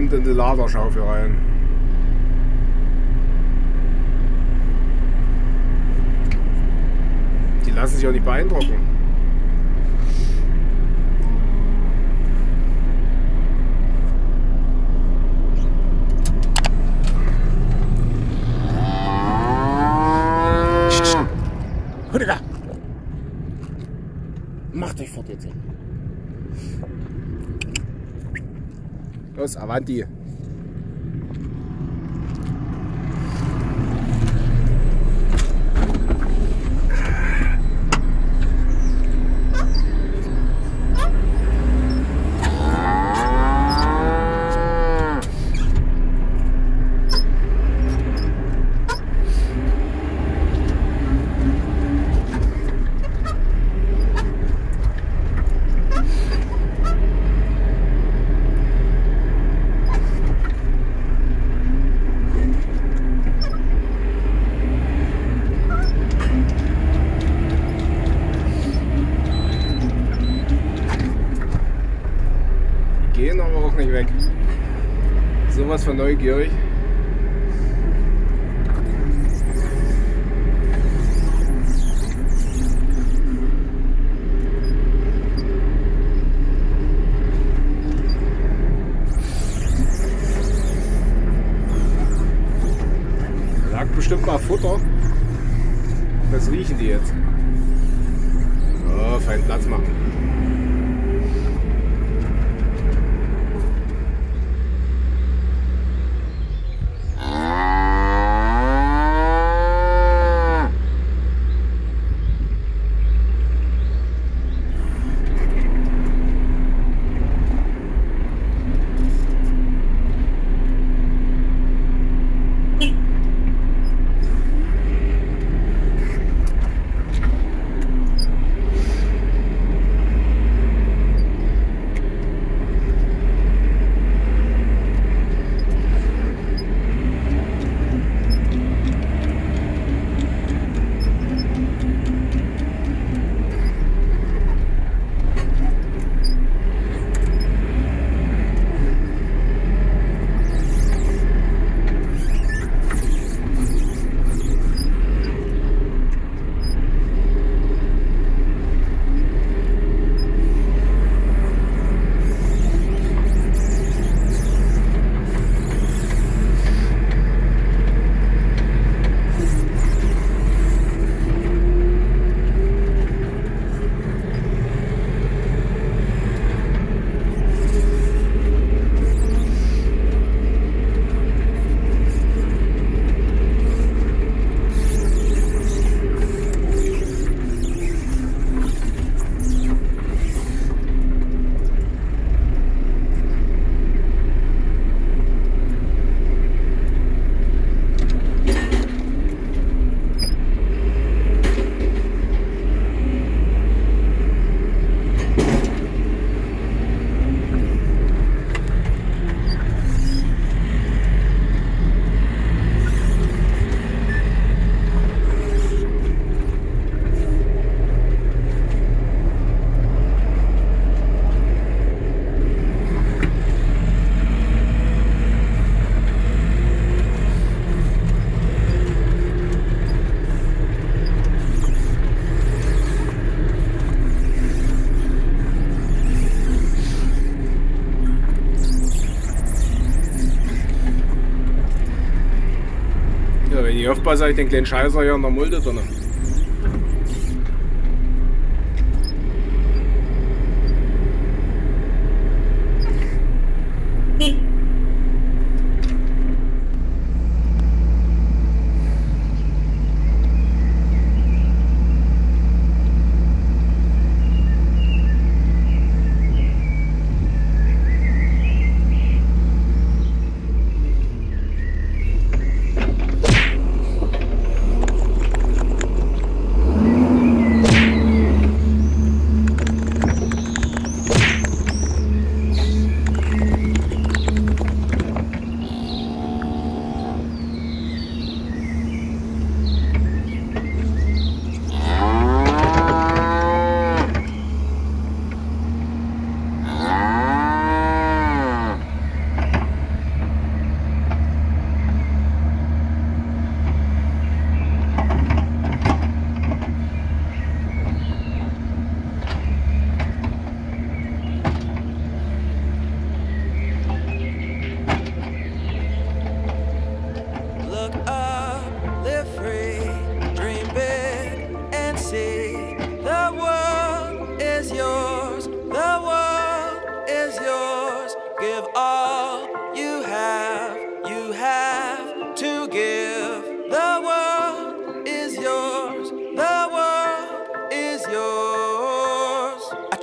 kommt in die Laderschaufel rein. Die lassen sich auch nicht beeindrucken. Digga! Mach dich fort jetzt hin. Los, Avanti. Gehen aber auch nicht weg. Sowas von neugierig. Lag bestimmt mal Futter. Was riechen die jetzt? Oh, fein Platz machen. Wenn ich aufpasse, habe ich den kleinen Scheißer hier in der Mulde drin.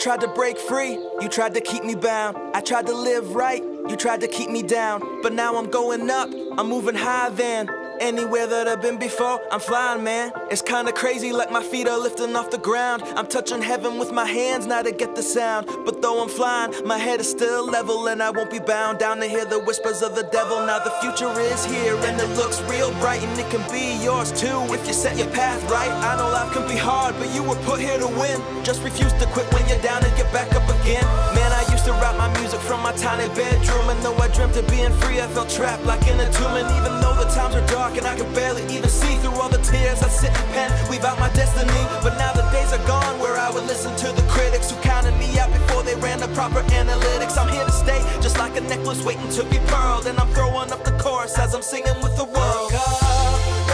tried to break free, you tried to keep me bound. I tried to live right, you tried to keep me down. But now I'm going up, I'm moving high then. Anywhere that I've been before, I'm flying, man. It's kinda crazy, like my feet are lifting off the ground. I'm touching heaven with my hands, now to get the sound. But though I'm flying, my head is still level, and I won't be bound down to hear the whispers of the devil. Now the future is here, and it looks real bright, and it can be yours too, if you set your path right. I know life can be hard, but you were put here to win. Just refuse to quit when you're down and get back up again. Man, I used to write my music from my tiny bedroom, and though I dreamt of being free, I felt trapped like in a tomb. And even though the times are dark and I can barely even see through all the tears, I sit and pen, weave out my destiny. But now the days are gone where I would listen to the critics who counted me out before they ran the proper analytics. I'm here to stay, just like a necklace waiting to be pearled, and I'm throwing up the chorus as I'm singing with the world. Wake up,